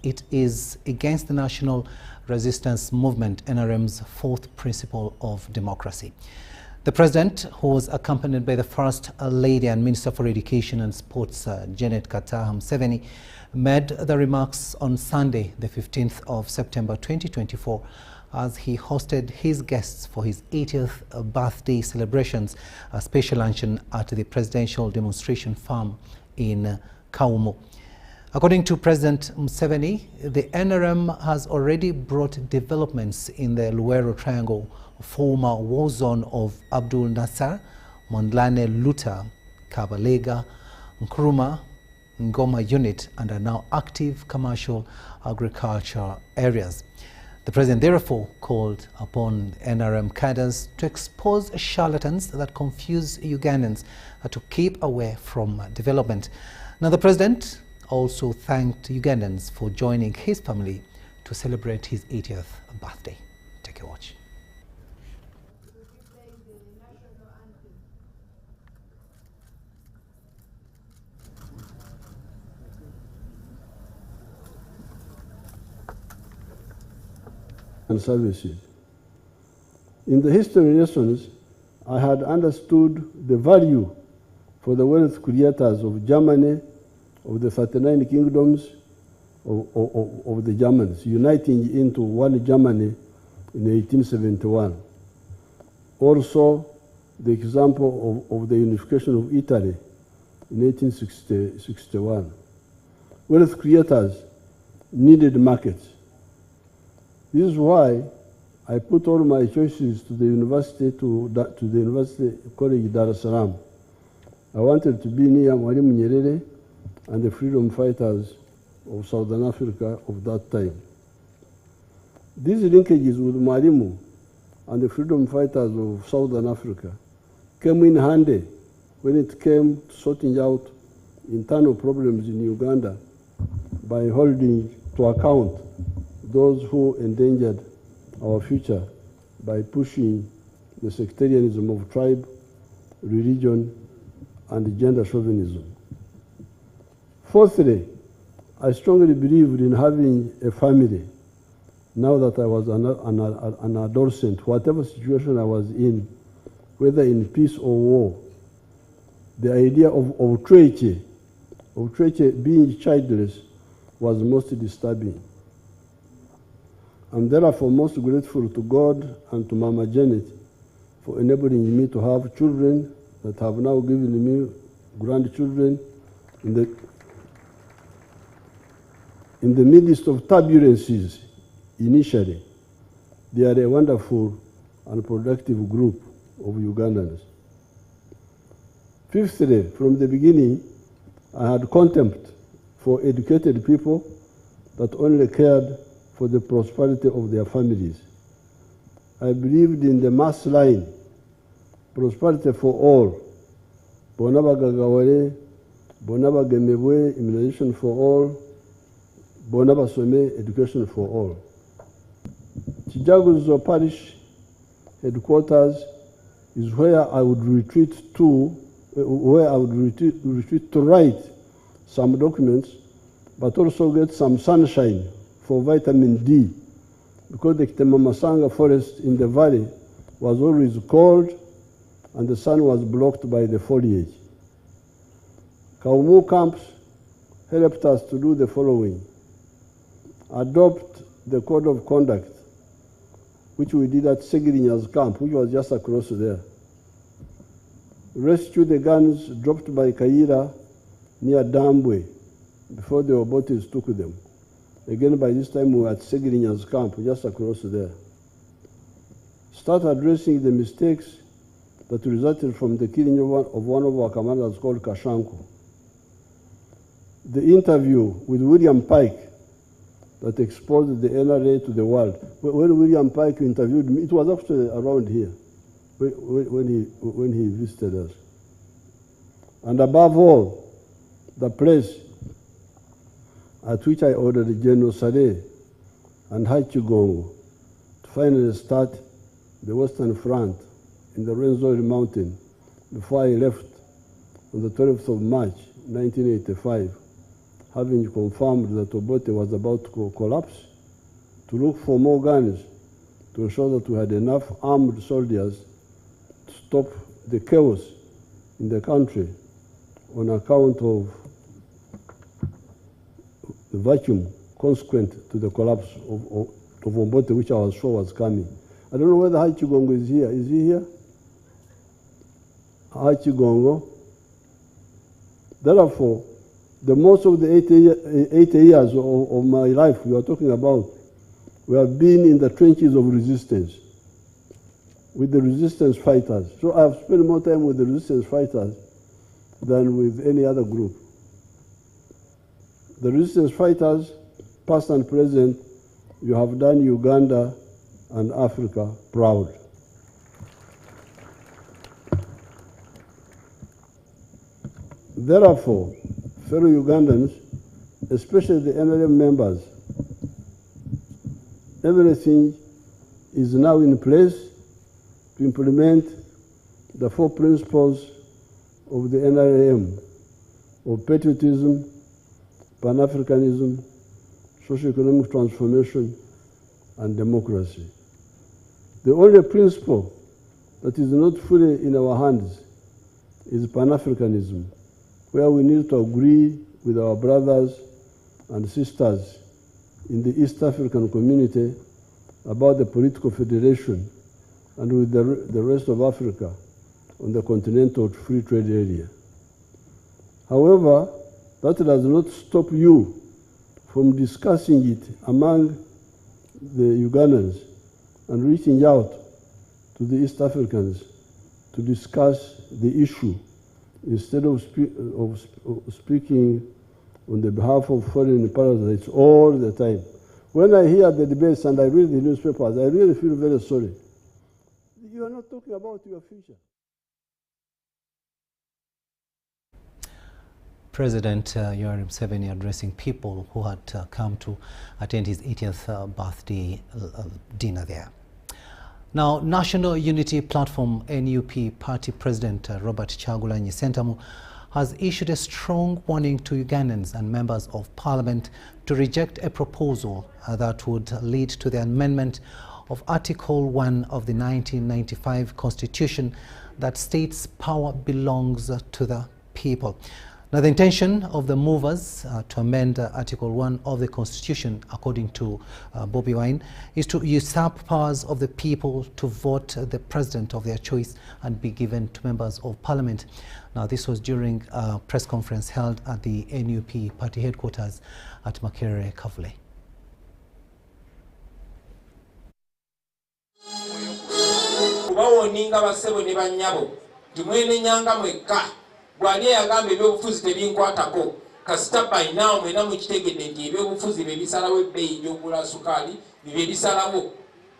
it is against the National Resistance Movement, NRM's fourth principle of democracy. The President, who was accompanied by the First Lady and Minister for Education and Sports, Janet Kataha Museveni, made the remarks on Sunday, the 15th of September 2024, as he hosted his guests for his 80th birthday celebrations, a special luncheon at the Presidential Demonstration Farm in Kaumo. According to President Museveni, the NRM has already brought developments in the Luwero Triangle, former war zone of Abdul Nasser, Mondlane Luta, Kabalega, Nkrumah, Ngoma unit, and are now active commercial agriculture areas. The President therefore called upon NRM cadres to expose charlatans that confuse Ugandans to keep away from development. Now, the President also thanked Ugandans for joining his family to celebrate his 80th birthday. Take a watch. And services. In the history lessons, I had understood the value for the wealth creators of Germany, of the 39 kingdoms of the Germans, uniting into one Germany in 1871. Also, the example of the unification of Italy in 1861. Wealth creators needed markets. This is why I put all my choices to the University College Dar es Salaam. I wanted to be near Mwalimu Nyerere and the freedom fighters of Southern Africa of that time. These linkages with Mwalimu and the freedom fighters of Southern Africa came in handy when it came to sorting out internal problems in Uganda by holding to account those who endangered our future by pushing the sectarianism of tribe, religion, and gender chauvinism. Fourthly, I strongly believed in having a family now that I was an adolescent, whatever situation I was in, whether in peace or war. The idea of Treche being childless was most disturbing. I'm therefore most grateful to God and to Mama Janet for enabling me to have children that have now given me grandchildren in the midst of turbulences initially. They are a wonderful and productive group of Ugandans. Fifthly, from the beginning, I had contempt for educated people that only cared for the prosperity of their families. I believed in the mass line, prosperity for all, Bonaba Gagawale, Bonaba Gemebwe, immunization for all, Bonaba Some, education for all. Chijagozo Parish headquarters is where I would retreat to, to write some documents, but also get some sunshine for vitamin D, because the Kitemamasanga forest in the valley was always cold and the sun was blocked by the foliage. Kaumu camps helped us to do the following: adopt the code of conduct, which we did at Segirinya's camp, which was just across there. Rescue the guns dropped by Kaira near Dambwe before the Obotes took them. Again, by this time, we were at Segirinya's camp, just across there. Start addressing the mistakes that resulted from the killing of one of our commanders called Kashanku. The interview with William Pike that exposed the NRA to the world. When William Pike interviewed me, it was actually around here when he visited us. And above all, the place at which I ordered General Saleh and Hachigongo to finally start the Western Front in the Rwenzori Mountain before I left on the 12th of March, 1985, having confirmed that Obote was about to collapse, to look for more guns to ensure that we had enough armed soldiers to stop the chaos in the country on account of the vacuum consequent to the collapse of Obote, which I was sure was coming. I don't know whether Hachigongo is here. Is he here? Hachigongo. Therefore, the most of the 80 years of my life we are talking about, we have been in the trenches of resistance with the resistance fighters. So I have spent more time with the resistance fighters than with any other group. The resistance fighters, past and present, you have done Uganda and Africa proud. Therefore, fellow Ugandans, especially the NRM members, everything is now in place to implement the 4 principles of the NRM of patriotism, Pan-Africanism, socio-economic transformation, and democracy. The only principle that is not fully in our hands is Pan-Africanism, where we need to agree with our brothers and sisters in the East African community about the political federation and with the rest of Africa on the continental free trade area. However, that does not stop you from discussing it among the Ugandans and reaching out to the East Africans to discuss the issue instead of speaking on the behalf of foreign parasites all the time. When I hear the debates and I read the newspapers, I really feel very sorry. You are not talking about your future. President Yoweri Museveni addressing people who had come to attend his 80th birthday dinner there. Now, National Unity Platform NUP Party President Robert Kyagulanyi Ssentamu has issued a strong warning to Ugandans and members of parliament to reject a proposal that would lead to the amendment of Article 1 of the 1995 Constitution that states power belongs to the people. Now, the intention of the movers to amend Article 1 of the Constitution, according to Bobi Wine, is to usurp powers of the people to vote the president of their choice and be given to members of parliament. Now, this was during a press conference held at the NUP party headquarters at Makerere, Kavule. Gwali yagambe ebyobufuzi tebinkwatako kasita by now mwena mukitegedde nti ebyobufuzi bebisalawo ebbeeyi gy'ogula sukaali bibye bisalawo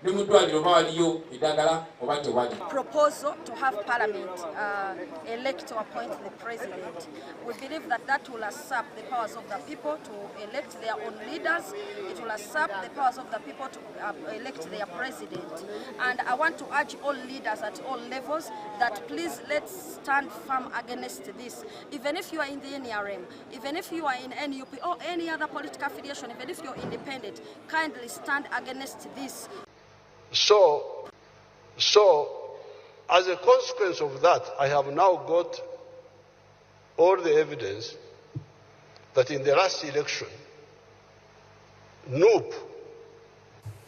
ne mu ddwaliro bawaliyo eddagala oba tewali. Proposal to have parliament elect or appoint the president. We believe that that will usurp the powers of the people to elect their own leaders. It will usurp the powers of the people to elect their president. And I want to urge all leaders at all levels that please let's stand firm against this. Even if you are in the NRM, even if you are in NUP or any other political affiliation, even if you're independent, kindly stand against this. So, as a consequence of that, I have now got all the evidence that in the last election, NUP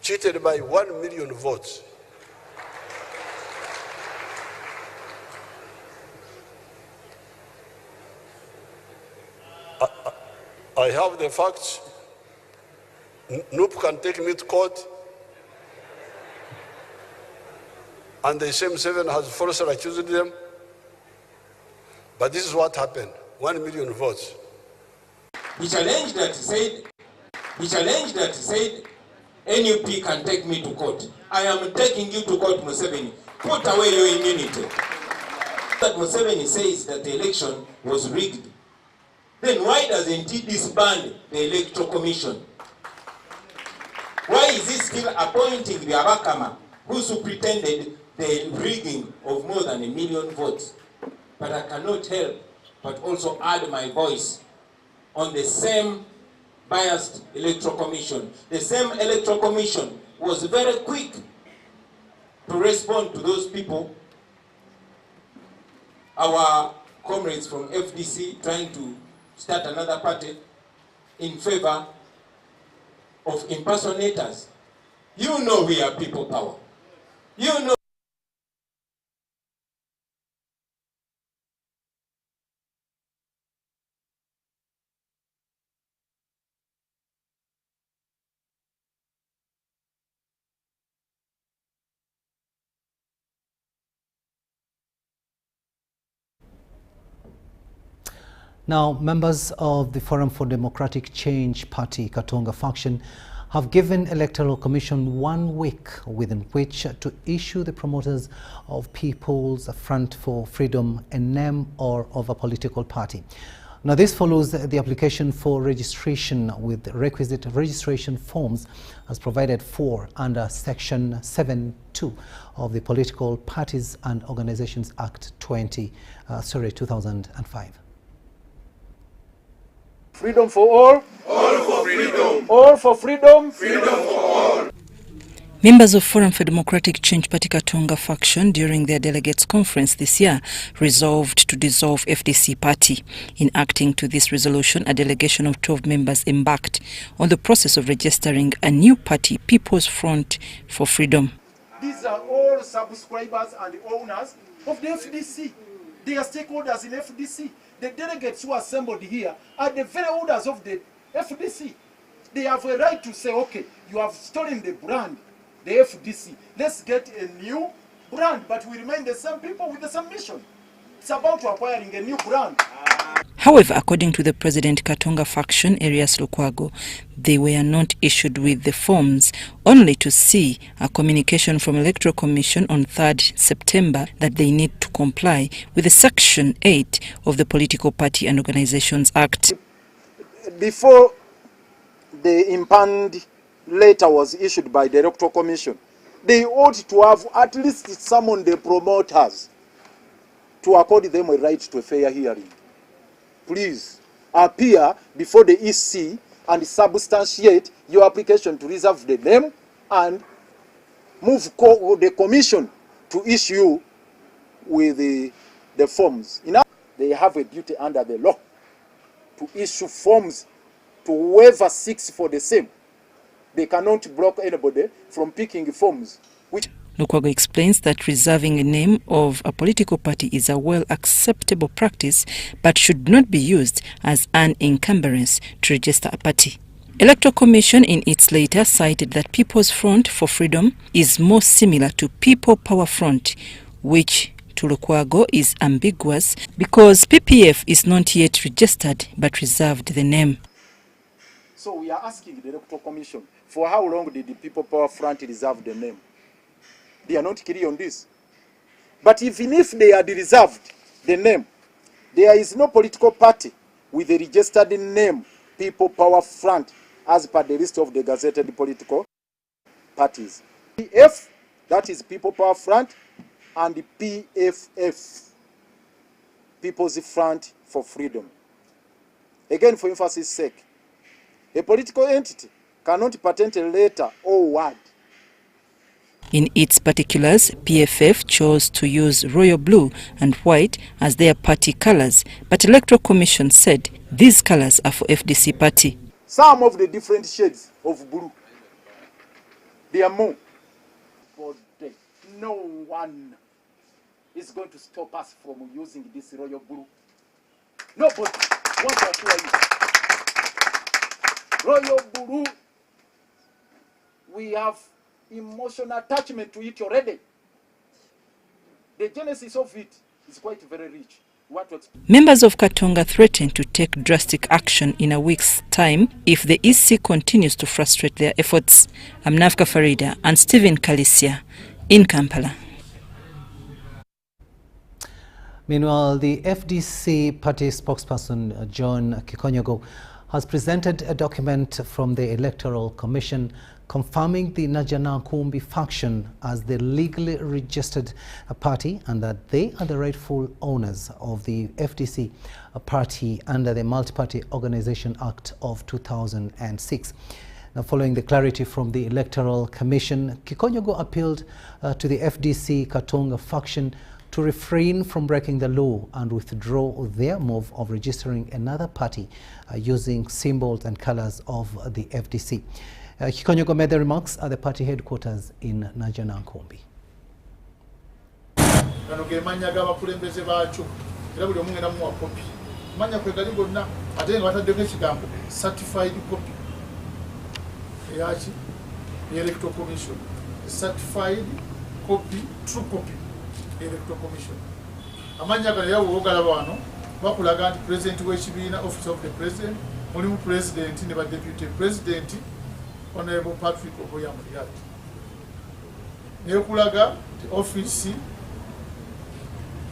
cheated by 1 million votes. I have the facts. NUP can take me to court. And the same 7 has falsely accused them. But this is what happened, 1 million votes. We challenged that said NUP can take me to court. I am taking you to court, Museveni. Put away your immunity. That Museveni says that the election was rigged. Then why doesn't he disband the Electoral Commission? Why is he still appointing the Abakama who pretended the rigging of more than 1 million votes? But I cannot help but also add my voice on the same biased electoral commission. The same electoral commission was very quick to respond to those people, our comrades from FDC trying to start another party in favor of impersonators. You know we are people power. You know. Now, members of the Forum for Democratic Change Party Katonga faction have given Electoral Commission 1 week within which to issue the promoters of People's Front for Freedom a name or of a political party. Now, this follows the application for registration with requisite registration forms as provided for under Section 7.2 of the Political Parties and Organizations Act 2005. Freedom for all for freedom, all for freedom, freedom for all. Members of Forum for Democratic Change Party Katonga faction during their delegates conference this year resolved to dissolve FDC party. In acting to this resolution, a delegation of 12 members embarked on the process of registering a new party, People's Front for Freedom. These are all subscribers and owners of the FDC. They are stakeholders in FDC. The delegates who assembled here are the very owners of the FDC. They have a right to say, okay, you have stolen the brand, the FDC. Let's get a new brand, but we remain the same people with the same mission. It's about acquiring a new brand. However, according to the President Katonga faction, Arias Lukwago, they were not issued with the forms, only to see a communication from Electoral Commission on 3rd September that they need to comply with the Section 8 of the Political Party and Organizations Act. Before the impanned letter was issued by the Electoral Commission, they ought to have at least summoned the promoters to accord them a right to a fair hearing. Please appear before the EC and substantiate your application to reserve the name and move the commission to issue with the forms. They have a duty under the law to issue forms to whoever seeks for the same. They cannot block anybody from picking forms. Lukwago explains that reserving a name of a political party is a well-acceptable practice, but should not be used as an encumbrance to register a party. Electoral Commission in its letter cited that People's Front for Freedom is more similar to People Power Front, which to Lukwago is ambiguous because PPF is not yet registered but reserved the name. So we are asking the Electoral Commission, for how long did the People Power Front reserve the name? They are not clear on this. But even if they had reserved the name, there is no political party with a registered name, People Power Front, as per the list of the gazetted political parties. PF, that is People Power Front, and the PFF, People's Front for Freedom. Again, for emphasis' sake, a political entity cannot patent a letter or word. In its particulars, PFF chose to use royal blue and white as their party colors, but Electoral Commission said these colors are for FDC party. Some of the different shades of blue, they are more. But no one is going to stop us from using this royal blue. Nobody wants to assure you. Royal blue, we have emotional attachment to it already. The genesis of it is quite very rich. Members of Katonga threatened to take drastic action in a week's time if the EC continues to frustrate their efforts. I'm Nafka Farida and Stephen Kalisia in Kampala. Meanwhile, the FDC party spokesperson John Kikonyogo has presented a document from the Electoral Commission confirming the Kiijanangoma faction as the legally registered party and that they are the rightful owners of the FDC party under the Multi-Party Organization Act of 2006. Now, following the clarity from the Electoral Commission, Kiijanangoma appealed to the FDC Katonga faction to refrain from breaking the law and withdraw their move of registering another party using symbols and colors of the FDC. Kiijanangoma made the remarks at the party headquarters in Kiijanangoma. Certified copy. The Electoral Commission. Certified copy, true copy. Electoral Commission. Amanya kaya wogala bano bakulaga nti president w'ekibiina office of the president mulimu president ne ba deputy president honorable Patrick Oboyamuriat ne kulaga the office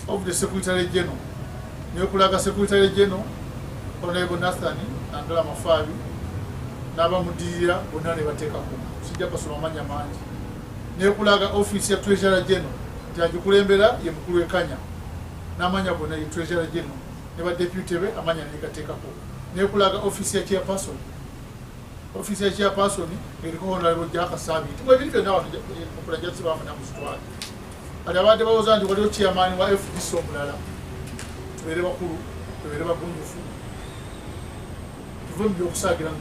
of the secretary general ne kulaga secretary general honorable Nathan Andala Mafabi n'abamudirira bonna ne bateekako sijja basoma amanya mangi ne kulaga office ya treasurer general Kulembera ye mukulu w'ekanya n'amanya gonna ye treasurer general ne ba deputy be amanya ne gateekako ne kulaga office ya chairperson eriko honorable Jaka Sabi tumwe bintu byonna wano okulaga tsiba bafuna musitwala ali abadde bawoza nti waliwo chairman wa FDC omulala tubeere bakulu tubeere bagunjufu tuve mu byokusaagira mu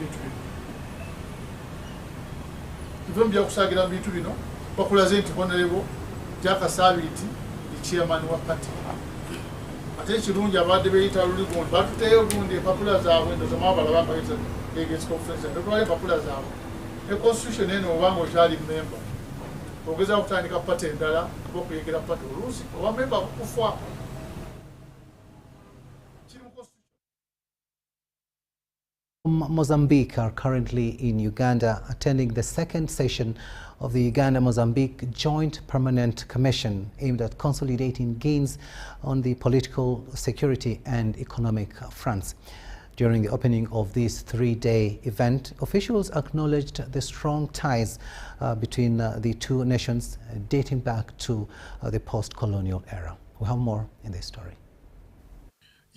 bintu bino bakulaze nti honorable Jaka Sabiti, the chairman of party. Attention, Javadi Beta Lugun, but they are doing the popular Zaw when the Zamabala against conference and the Royal Popular Zaw. The constitution in one was a member. Because of trying to party and Dala, book we get a part of Lucy, or a member of Fua. Mozambique are currently in Uganda attending the second session of the Uganda-Mozambique Joint Permanent Commission aimed at consolidating gains on the political, security and economic fronts. During the opening of this three-day event, officials acknowledged the strong ties between the two nations dating back to the post-colonial era. We have more in this story.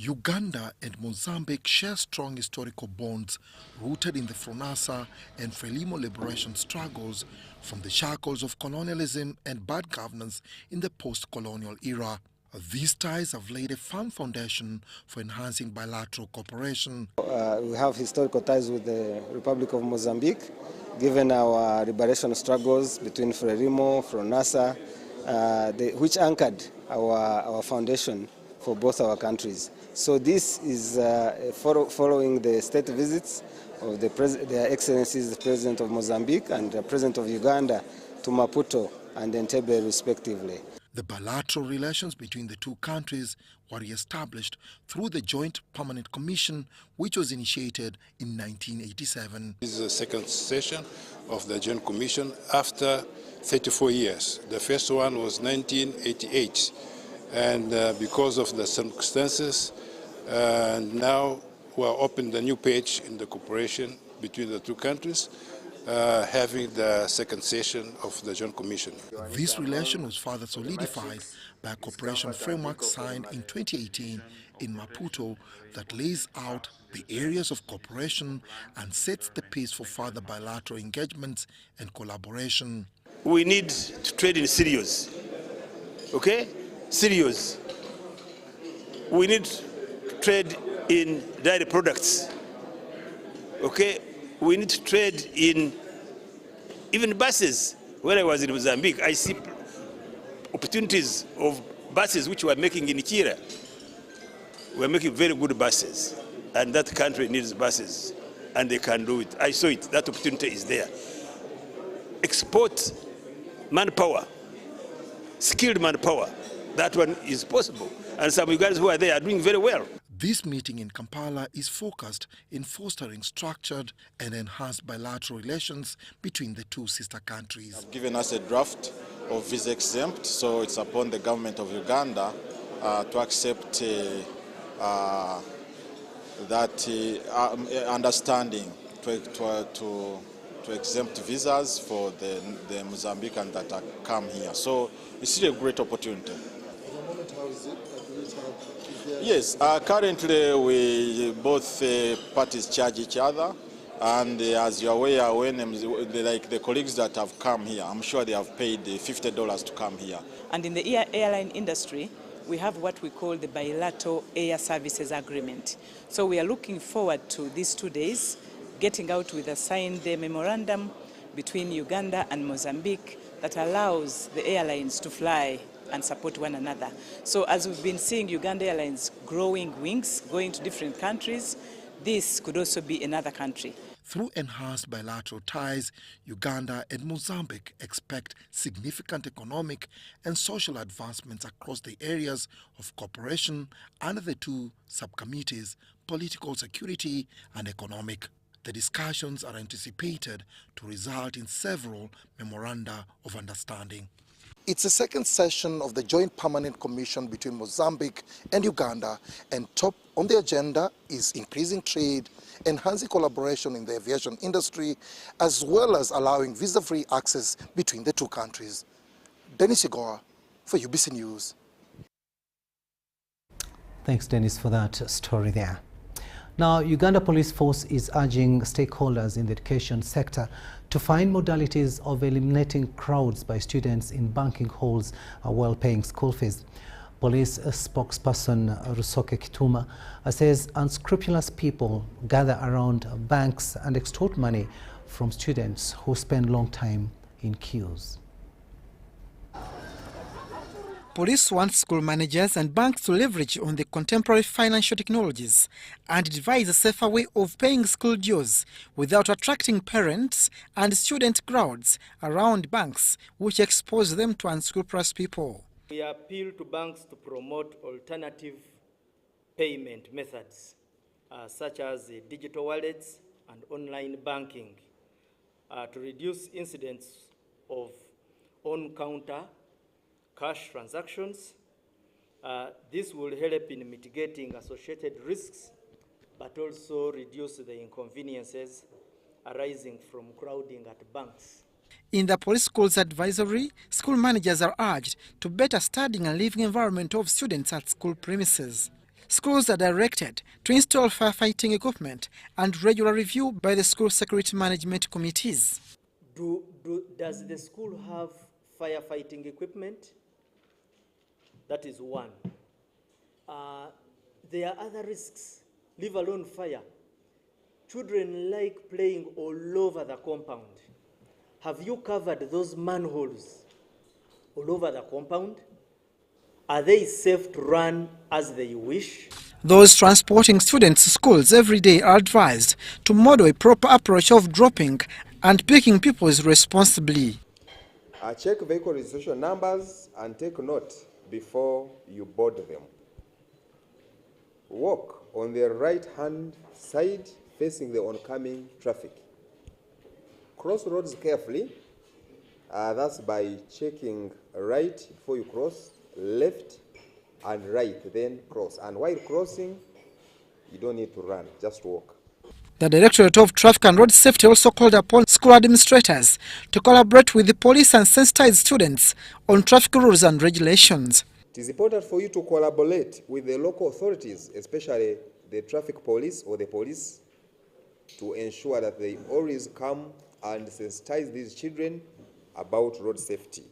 Uganda and Mozambique share strong historical bonds rooted in the Fronasa and Frelimo liberation struggles from the shackles of colonialism and bad governance in the post-colonial era. These ties have laid a firm foundation for enhancing bilateral cooperation. We have historical ties with the Republic of Mozambique, given our liberation struggles between Frelimo, Fronasa, which anchored our foundation for both our countries. So this is following the state visits of Their Excellencies, the President of Mozambique and the President of Uganda to Maputo and Entebbe respectively. The bilateral relations between the two countries were established through the Joint Permanent Commission, which was initiated in 1987. This is the second session of the Joint Commission after 34 years. The first one was 1988. And because of the circumstances, now we are opening the new page in the cooperation between the two countries, having the second session of the Joint Commission. This relation was further solidified by a cooperation framework signed in 2018 in Maputo that lays out the areas of cooperation and sets the pace for further bilateral engagements and collaboration. We need to trade in serious, okay? Serious. We need to trade in dairy products, okay? We need to trade in even buses. When I was in Mozambique, I see opportunities of buses which we are making in Kira. We are making very good buses, and that country needs buses, and they can do it. I saw it, that opportunity is there. Export manpower, skilled manpower, that one is possible. And some of you guys who are there are doing very well. This meeting in Kampala is focused in fostering structured and enhanced bilateral relations between the two sister countries. They've given us a draft of visa exempt, so it's upon the government of Uganda to accept that understanding to exempt visas for the Mozambicans that come here. So it's really a great opportunity. Yes, currently we both parties charge each other, and as you're aware, when like the colleagues that have come here, I'm sure they have paid $50 to come here. And in the airline industry, we have what we call the bilateral air services agreement. So we are looking forward to these 2 days, getting out with a signed memorandum between Uganda and Mozambique that allows the airlines to fly and support one another. So as we've been seeing Uganda Airlines growing wings, going to different countries, this could also be another country. Through enhanced bilateral ties, Uganda and Mozambique expect significant economic and social advancements across the areas of cooperation under the two subcommittees, political security and economic. The discussions are anticipated to result in several memoranda of understanding. It's the second session of the Joint Permanent Commission between Mozambique and Uganda, and top on the agenda is increasing trade, enhancing collaboration in the aviation industry, as well as allowing visa-free access between the two countries. Dennis Igoa for UBC News. Thanks, Dennis, for that story there. Now, Uganda Police Force is urging stakeholders in the education sector to find modalities of eliminating crowds by students in banking halls while paying school fees. Police spokesperson Rusoke Kituma says unscrupulous people gather around banks and extort money from students who spend long time in queues. Police want school managers and banks to leverage on the contemporary financial technologies and devise a safer way of paying school dues without attracting parents and student crowds around banks, which expose them to unscrupulous people. We appeal to banks to promote alternative payment methods, such as digital wallets and online banking, to reduce incidents of on-counter cash transactions. This will help in mitigating associated risks, but also reduce the inconveniences arising from crowding at banks. In the police school's advisory, school managers are urged to better studying and living environment of students at school premises. Schools are directed to install firefighting equipment and regular review by the school security management committees. Does the school have firefighting equipment? That is one. There are other risks, leave alone fire. Children like playing all over the compound. Have you covered those manholes all over the compound? Are they safe to run as they wish? Those transporting students to schools every day are advised to model a proper approach of dropping and picking people responsibly. Check vehicle registration numbers and take note before you board them. Walk on the right-hand side facing the oncoming traffic. Cross roads carefully, that's by checking right before you cross, left and right, then cross. And while crossing, you don't need to run, just walk. The Directorate of Traffic and Road Safety also called upon school administrators to collaborate with the police and sensitize students on traffic rules and regulations. It is important for you to collaborate with the local authorities, especially the traffic police or the police, to ensure that they always come and sensitize these children about road safety.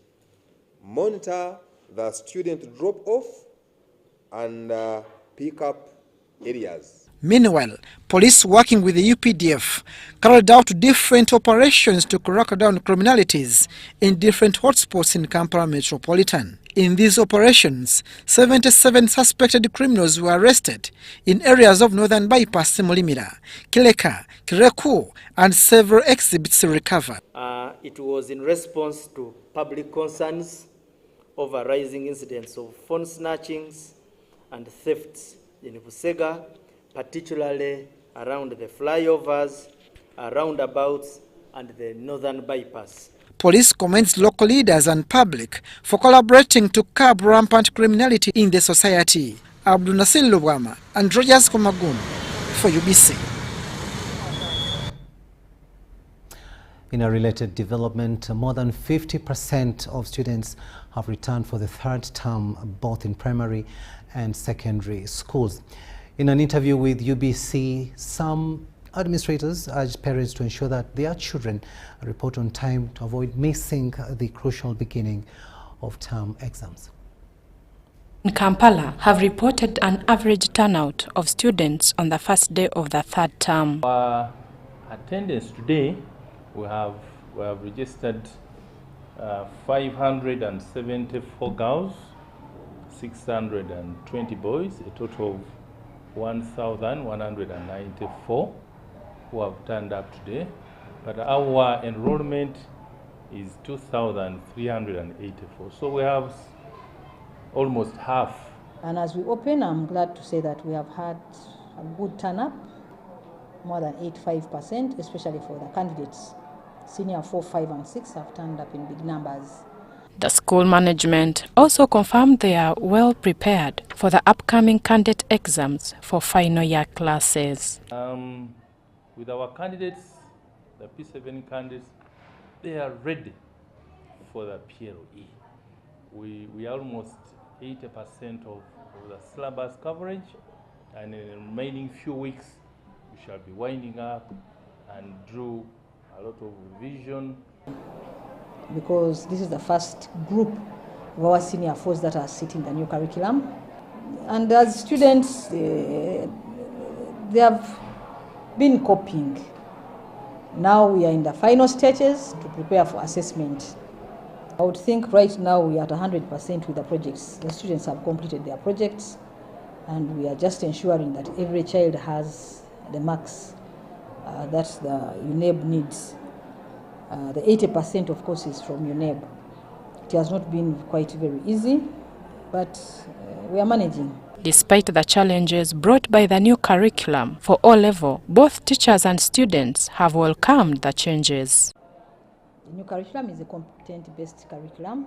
Monitor the student drop-off and pick-up areas. Meanwhile, police working with the UPDF carried out different operations to crack down criminalities in different hotspots in Kampala Metropolitan. In these operations, 77 suspected criminals were arrested in areas of Northern Bypass, Mulimira, Kileka, Kireku, and several exhibits recovered. It was in response to public concerns over rising incidents of phone snatchings and thefts in Busega, particularly around the flyovers, roundabouts, and the Northern Bypass. Police commends local leaders and public for collaborating to curb rampant criminality in the society. Abdul Nasir Lubwama and Rogers Komagum for UBC. In a related development, more than 50% of students have returned for the third term, both in primary and secondary schools. In an interview with UBC, some administrators urged parents to ensure that their children report on time to avoid missing the crucial beginning of term exams. In Kampala have reported an average turnout of students on the first day of the third term. Our attendance today, we have registered 574 girls, 620 boys, a total of 1,194 who have turned up today. But our enrollment is 2,384. So we have almost half. And as we open, I'm glad to say that we have had a good turn up, more than 85%, especially for the candidates. Senior 4, 5, and 6 have turned up in big numbers. The school management also confirmed they are well prepared for the upcoming candidate exams for final year classes. With our candidates, the P7 candidates, they are ready for the PLE. We are almost 80% of the syllabus coverage, and in the remaining few weeks, we shall be winding up and do a lot of revision. Because this is the first group of our senior 4s that are sitting the new curriculum. And as students, they have been copying. Now we are in the final stages to prepare for assessment. I would think right now we are at 100% with the projects. The students have completed their projects, and we are just ensuring that every child has the marks that the UNEB needs. The 80% of course is from UNEB. It has not been quite very easy, but we are managing. Despite the challenges brought by the new curriculum for O-level, both teachers and students have welcomed the changes. The new curriculum is a competent-based curriculum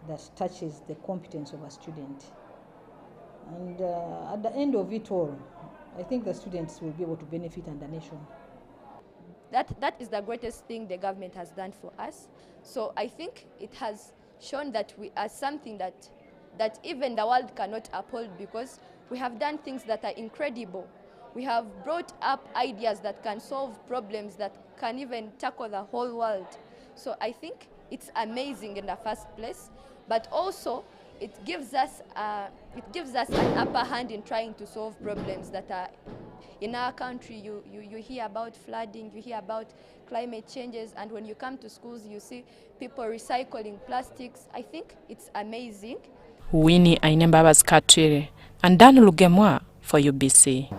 that touches the competence of a student. And at the end of it all, I think the students will be able to benefit and the nation. That is the greatest thing the government has done for us. So I think it has shown that we are something that even the world cannot uphold, because we have done things that are incredible. We have brought up ideas that can solve problems that can even tackle the whole world. So I think it's amazing in the first place, but also it gives us an upper hand in trying to solve problems that are in our country. You hear about flooding, you hear about climate changes, and when you come to schools, you see people recycling plastics. I think it's amazing. Winnie Ainembabas Katwire and Dan Lugemwa for UBC.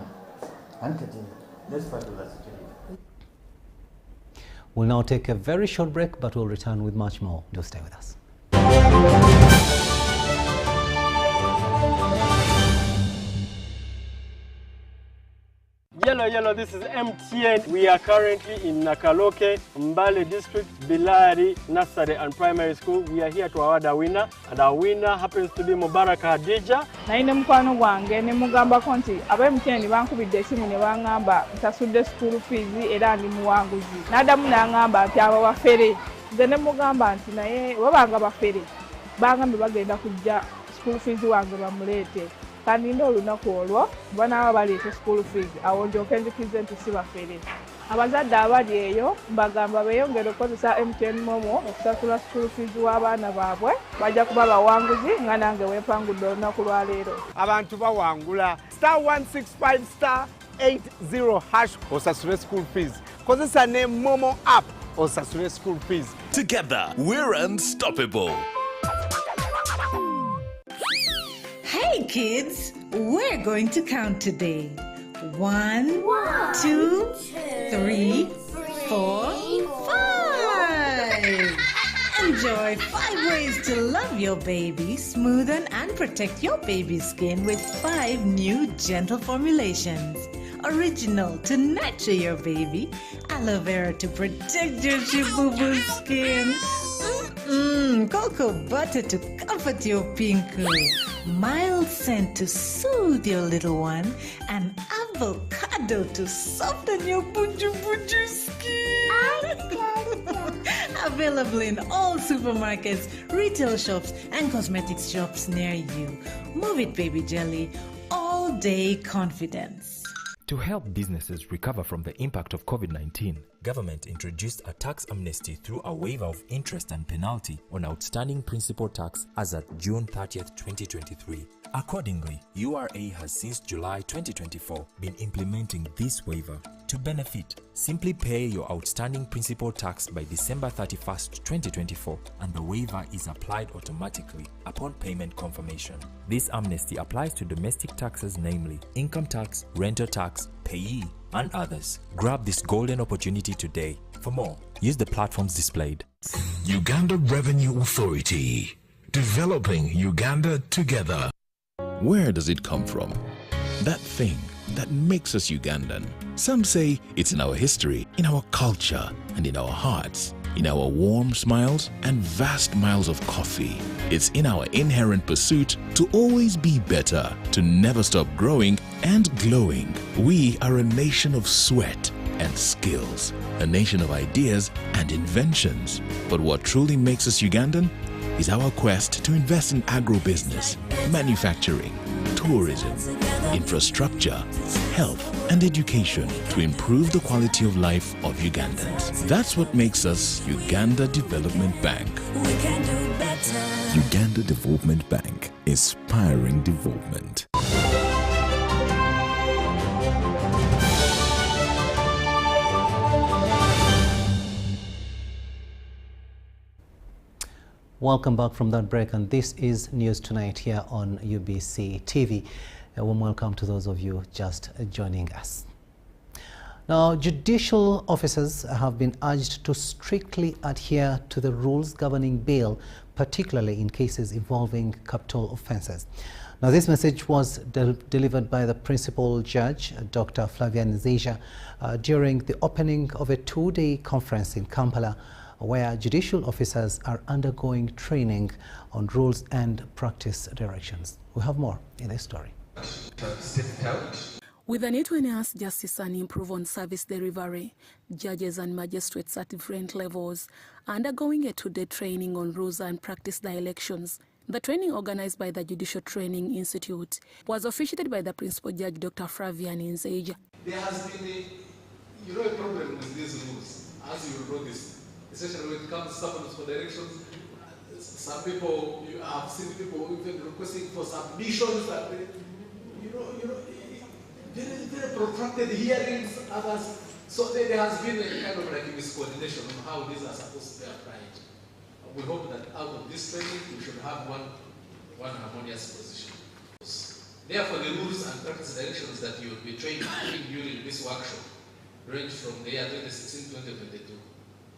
We'll now take a very short break, but we'll return with much more. Do stay with us. Yellow, this is MTN. We are currently in Nakaloke, Mbale District, Bilari, Nursery and Primary School. We are here to award a winner, and our winner happens to be Mubaraka Hadija. Naine mukwano gwange ne mugamba konti aba MTN bankubidde esimu ne bangamba nsasudde school fees era ndi muwanguzi. Nadamu nangamba nti aba bafere. Nze ne mugamba nti naye wabanga bafere bangambe bagenda kujja school fees wange bamuleete. Kandi ndo olunaku olwo banaaba baleeta school fees awo ndyoke nzikize nti si bafere. Abazadde abali eyo mbagamba beeyongere okukozesa MTN Momo okusasula school fees w'abaana baabwe, bajja kuba bawanguzi nga nange weepangudde olunaku lwa leero. Abantu bawangula *165*80# osasule school fees. Kozesa ne Momo app osasule school fees. Together, we're unstoppable. Hey kids, we're going to count today. 1, 2, 3, 4, 5. Enjoy 5 ways to love your baby, smoothen and protect your baby's skin with 5 new gentle formulations. Original to nurture your baby, aloe vera to protect your boo-boo skin. Cocoa butter to comfort your pinku, mild scent to soothe your little one, and avocado to soften your buju skin. Available in all supermarkets, retail shops, and cosmetics shops near you. Move it, baby jelly. All day confidence. To help businesses recover from the impact of COVID-19, government introduced a tax amnesty through a waiver of interest and penalty on outstanding principal tax as at June 30th, 2023. Accordingly, URA has since July 2024 been implementing this waiver. To benefit, simply pay your outstanding principal tax by December 31st, 2024, and the waiver is applied automatically upon payment confirmation. This amnesty applies to domestic taxes, namely income tax, rental tax, payee, and others. Grab this golden opportunity today. For more, use the platforms displayed. Uganda Revenue Authority, developing Uganda together. Where does it come from? That thing that makes us Ugandan. Some say it's in our history, in our culture, and in our hearts, in our warm smiles and vast miles of coffee. It's in our inherent pursuit to always be better, to never stop growing and glowing. We are a nation of sweat and skills, a nation of ideas and inventions. But what truly makes us Ugandan is our quest to invest in agribusiness, manufacturing, tourism, infrastructure, health, and education to improve the quality of life of Ugandans. That's what makes us Uganda Development Bank. We can do better. Uganda Development Bank, inspiring development. Welcome back from that break, and this is News Tonight here on UBC TV. A warm welcome to those of you just joining us. Now, judicial officers have been urged to strictly adhere to the rules governing bail, particularly in cases involving capital offences. Now, this message was delivered by the principal judge, Dr. Flavian Nzeija, during the opening of a two-day conference in Kampala, where judicial officers are undergoing training on rules and practice directions. We have more in this story. With a need to enhance justice and improve on service delivery, judges and magistrates at different levels are undergoing a two-day training on rules and practice directions. The training, organized by the Judicial Training Institute, was officiated by the Principal Judge Dr. Flavian Nzeija. There has been a problem with these rules, as you will notice. Especially when it comes to summons for directions, some people, you have seen people even requesting for submissions, and, very protracted hearings, others. So there has been a kind of like a miscoordination on how these are supposed to be applied. We hope that out of this training, we should have one harmonious position. Therefore, the rules and practice directions that you will be trained during this workshop range from the year 2016-2022.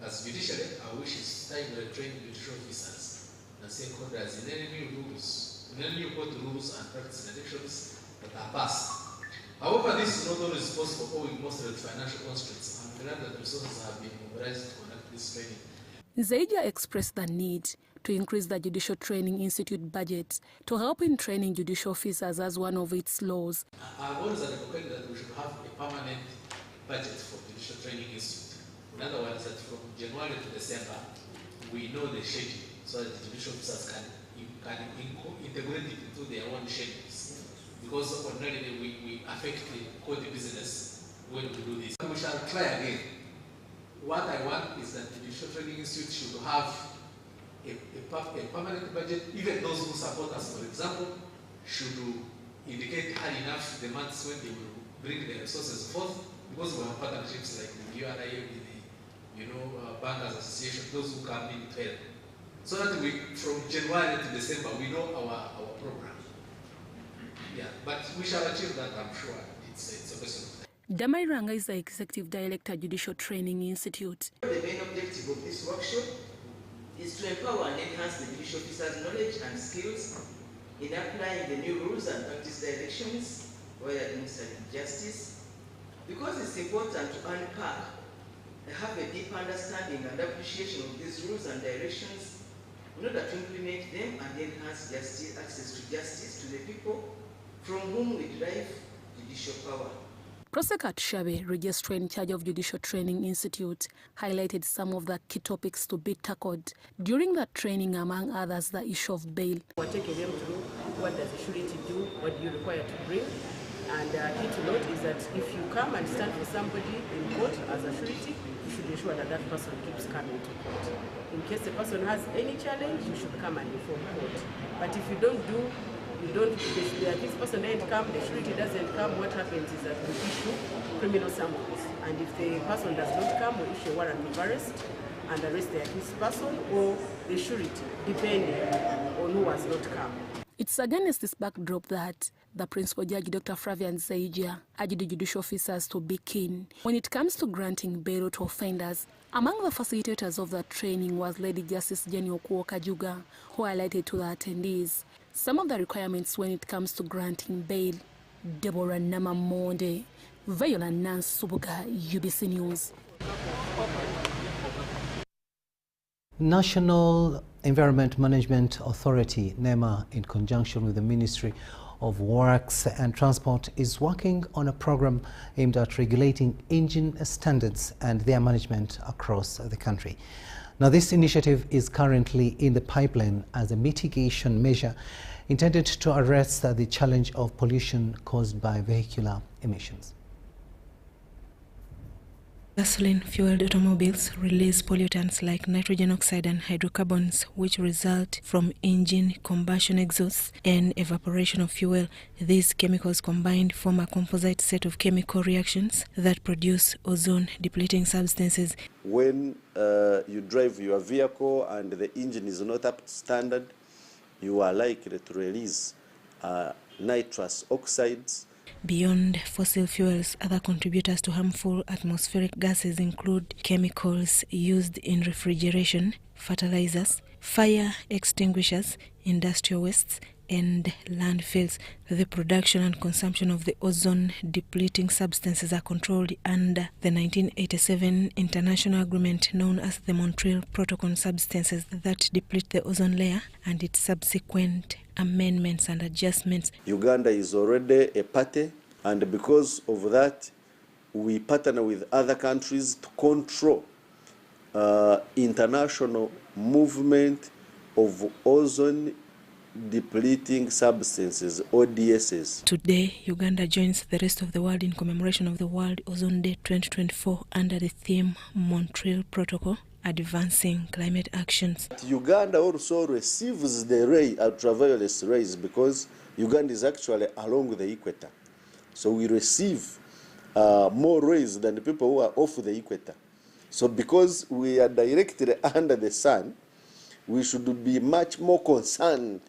As judiciary, our wish is time to train judicial officers and stakeholders in any new rules, in any new court rules and practice directions that are passed. However, this is not always possible owing mostly to financial constraints. I'm glad that resources have been mobilized to conduct this training. Nzeija expressed the need to increase the Judicial Training Institute budget to help in training judicial officers as one of its laws. I've always advocated that we should have a permanent budget for Judicial Training Institute. In other words, that from January to December, we know the schedule so that the judicial officers can integrate it into their own schedules. Because ordinarily we affect the court business when we do this. We shall try again. What I want is that the Judicial Training Institute should have a permanent budget. Even those who support us, for example, should indicate hard enough the months when they will bring their resources forth, because we have partnerships like the URA with the Bankers Association, those who come in 12. So that we, from January to December, we know our program. Yeah, but we shall achieve that, I'm sure. It's a question of time. Damai Ranga is the Executive Director, Judicial Training Institute. The main objective of this workshop is to empower and enhance the judicial officers' knowledge and skills in applying the new rules and practice directions while administering justice, because it's important to unpack and have a deep understanding and appreciation of these rules and directions in order to implement them and enhance justice, access to justice to the people from whom we derive judicial power. Prosecat Shabe, Registrar in charge of Judicial Training Institute, highlighted some of the key topics to be tackled during that training, among others the issue of bail. We're taking them through what does the surety do, what do you require to bring, and key to note is that if you come and stand for somebody in court as a surety, you should ensure that that person keeps coming to court. In case the person has any challenge, you should come and inform court. But if you don't, this person doesn't come, the surety doesn't come, what happens is that we issue criminal summons. And if the person does not come, we issue a warrant of arrest and arrest the accused person or the surety, depending on who has not come. It's against this backdrop that the Principal Judge, Dr. Flavian Zaijia, urged the judicial officers to be keen when it comes to granting bail to offenders. Among the facilitators of the training was Lady Justice Jenny Okuokajuga, who highlighted to the attendees some of the requirements when it comes to granting bail. Deborah Namamonde, Viola Nance Subuga, UBC News. National Environment Management Authority, NEMA, in conjunction with the Ministry of Works and Transport, is working on a program aimed at regulating engine standards and their management across the country. Now, this initiative is currently in the pipeline as a mitigation measure intended to address the challenge of pollution caused by vehicular emissions. Gasoline-fueled automobiles release pollutants like nitrogen oxide and hydrocarbons, which result from engine combustion exhausts and evaporation of fuel. These chemicals combined form a composite set of chemical reactions that produce ozone-depleting substances. When you drive your vehicle and the engine is not up to standard, you are likely to release nitrous oxides. Beyond fossil fuels, other contributors to harmful atmospheric gases include chemicals used in refrigeration, fertilizers, fire extinguishers, industrial wastes, and landfills. The production and consumption of the ozone-depleting substances are controlled under the 1987 international agreement known as the Montreal Protocol on Substances that deplete the ozone layer and its subsequent amendments and adjustments. Uganda is already a party, and because of that, we partner with other countries to control international movement of ozone depleting substances, ODSs. Today, Uganda joins the rest of the world in commemoration of the World Ozone Day 2024 under the theme Montreal Protocol, Advancing Climate Actions. Uganda also receives the ultraviolet rays because Uganda is actually along the equator. So we receive more rays than the people who are off the equator. So because we are directly under the sun, we should be much more concerned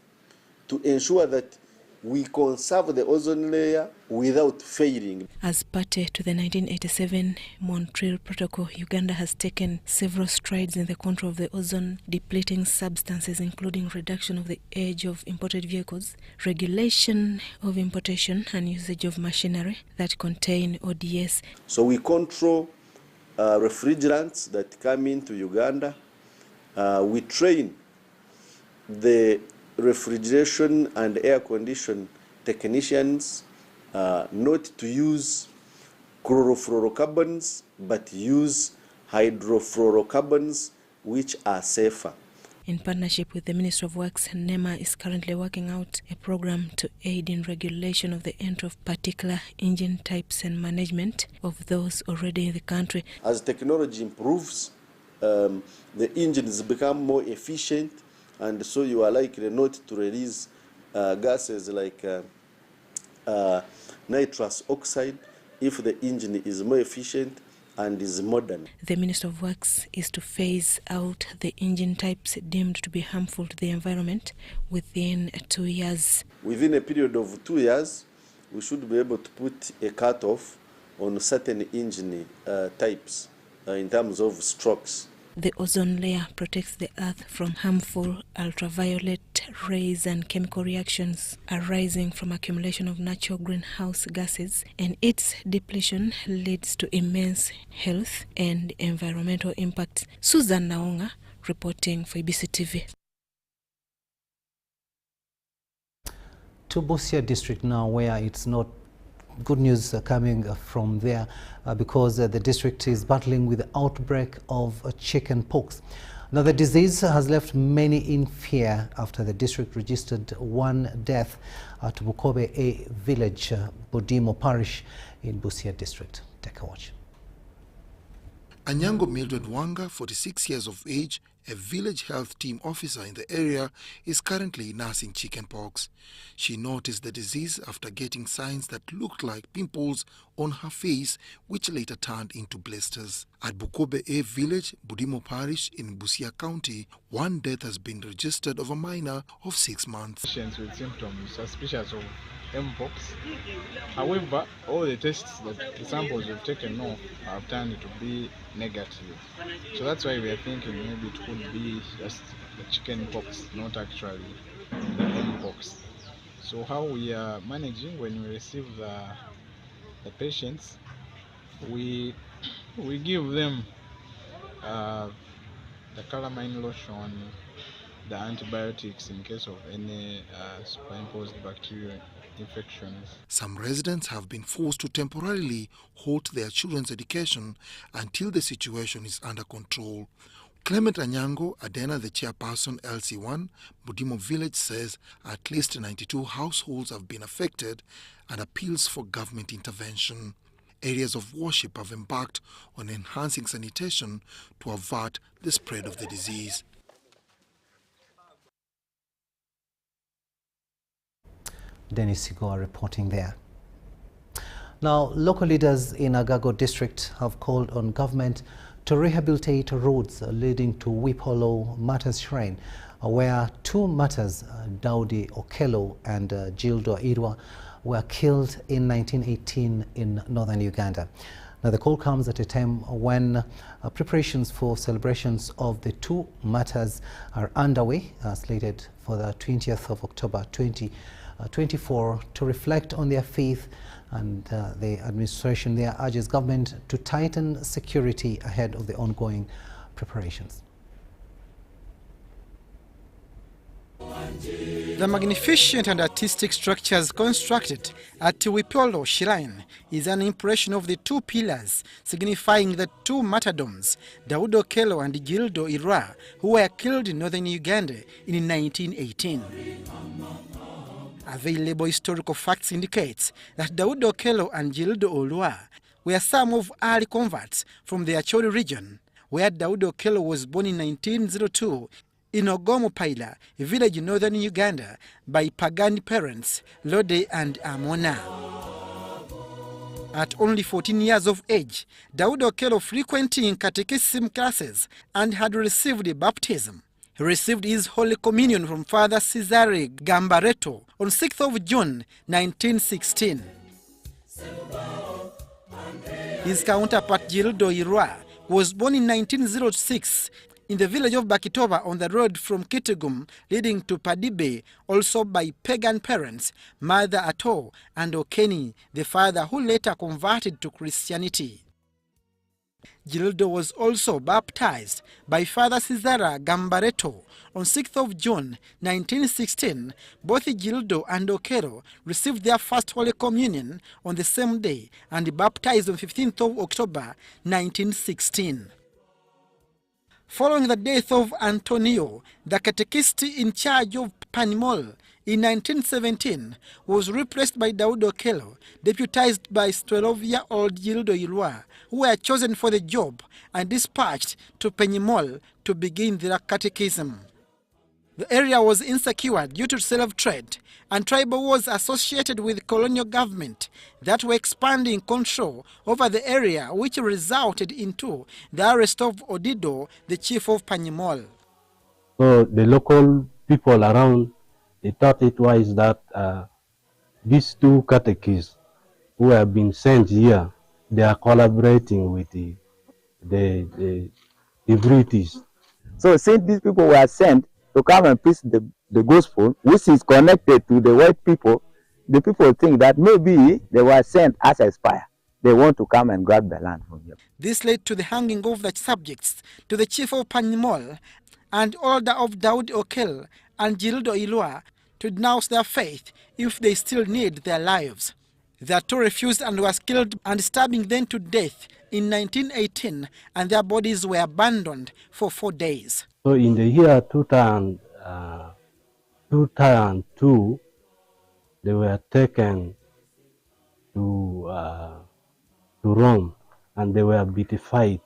to ensure that we conserve the ozone layer without failing. As party to the 1987 Montreal Protocol, Uganda has taken several strides in the control of the ozone-depleting substances, including reduction of the age of imported vehicles, regulation of importation and usage of machinery that contain ODS. So we control refrigerants that come into Uganda. We train the refrigeration and air condition technicians not to use chlorofluorocarbons but use hydrofluorocarbons, which are safer. In partnership with the Ministry of Works, NEMA is currently working out a program to aid in regulation of the entry of particular engine types and management of those already in the country. As technology improves, the engines become more efficient, and so you are likely not to release gases like nitrous oxide if the engine is more efficient and is modern. The Minister of Works is to phase out the engine types deemed to be harmful to the environment within 2 years. Within a period of 2 years, we should be able to put a cutoff on certain engine types in terms of strokes. The ozone layer protects the Earth from harmful ultraviolet rays and chemical reactions arising from accumulation of natural greenhouse gases, and its depletion leads to immense health and environmental impacts. Susan Naonga reporting for ABC TV. To Busia district now, where it's not good news coming from there because the district is battling with the outbreak of chicken pox. Now, the disease has left many in fear after the district registered one death at Bukobe A village, Bodimo parish in Busia district. Take a watch. Anyango Mildred Wanga, 46 years of age, a village health team officer in the area, is currently nursing chickenpox. She noticed the disease after getting signs that looked like pimples on her face, which later turned into blisters. At Bukobe A village, Bodimo parish in Busia County, one death has been registered of a minor of 6 months. Patients with symptoms suspicious of mpox. However, all the tests that the samples we've taken off have turned to be negative. So that's why we are thinking maybe it could be just the chicken pox, not actually the mpox. So how we are managing when we receive the patients, we give them the calamine lotion, the antibiotics in case of any spine-posed bacterial infections. Some residents have been forced to temporarily halt their children's education until the situation is under control. Clement Anyango Adena, the chairperson LC1, Bodimo village, says at least 92 households have been affected and appeals for government intervention. Areas of worship have embarked on enhancing sanitation to avert the spread of the disease. Dennis Sigoa reporting there. Now, local leaders in Agago district have called on government to rehabilitate roads leading to Wipolo Martyrs Shrine, where two martyrs, Daudi Okello and Gildo Irwa, were killed in 1918 in northern Uganda. Now, the call comes at a time when preparations for celebrations of the two martyrs are underway, slated for the 20th of October 2024 to reflect on their faith, and the administration there urges government to tighten security ahead of the ongoing preparations. The magnificent and artistic structures constructed at Wipolo Shrine is an impression of the two pillars signifying the two martyrdoms, Daudi Okello and Gildo Irwa, who were killed in northern Uganda in 1918. Available historical facts indicates that Daudi Okello and Gildo Irwa were some of early converts from the Acholi region, where Daudi Okello was born in 1902 in Ogomopaila, a village in northern Uganda, by pagan parents Lode and Amona. At only 14 years of age, Daudi Okello frequenting catechism classes and had received baptism. He received his Holy Communion from Father Cesare Gambaretto on 6th of June 1916. His counterpart Gildo Irwa was born in 1906 in the village of Bakitoba on the road from Kitgum leading to Padibe, also by pagan parents, Mother Ato and Okeni, the father who later converted to Christianity. Gildo was also baptized by Father Cesare Gambaretto on 6th of June 1916. Both Gildo and Okello received their first Holy Communion on the same day and baptized on 15th of October 1916. Following the death of Antonio, the catechist in charge of Panimol in 1917 was replaced by Daudi Okello, deputized by 12-year-old Gildo Irwa, who were chosen for the job and dispatched to Panimol to begin their catechism. The area was insecure due to slave trade and tribal wars associated with colonial government that were expanding control over the area, which resulted into the arrest of Odido, the chief of Panimol. So the local people around, they thought it was that these two catechists who have been sent here, they are collaborating with the British. So since these people were sent to come and preach the gospel, which is connected to the white people, the people think that maybe they were sent as a spy. They want to come and grab the land from them. This led to the hanging of the subjects to the chief of Panimol and order of Daudi Okello and Gildo Irwa to denounce their faith if they still need their lives. The two refused and was killed and stabbing them to death in 1918, and their bodies were abandoned for 4 days. So in the year 2002, they were taken to Rome and they were beatified.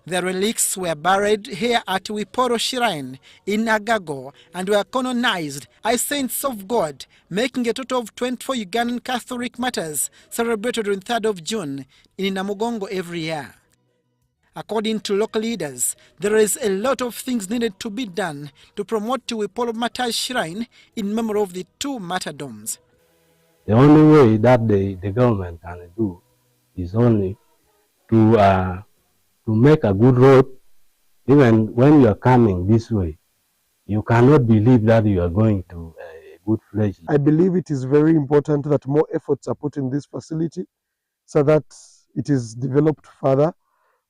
The relics were buried here at Martyrs Shrine in Agago and were canonized as saints of God, making a total of 24 Ugandan Catholic martyrs celebrated on 3rd of June in Namugongo every year. According to local leaders, there is a lot of things needed to be done to promote Martyrs Shrine in memory of the two martyrdoms. The only way that the government can do is only to make a good road. Even when you are coming this way, you cannot believe that you are going to a good place. I believe it is very important that more efforts are put in this facility so that it is developed further.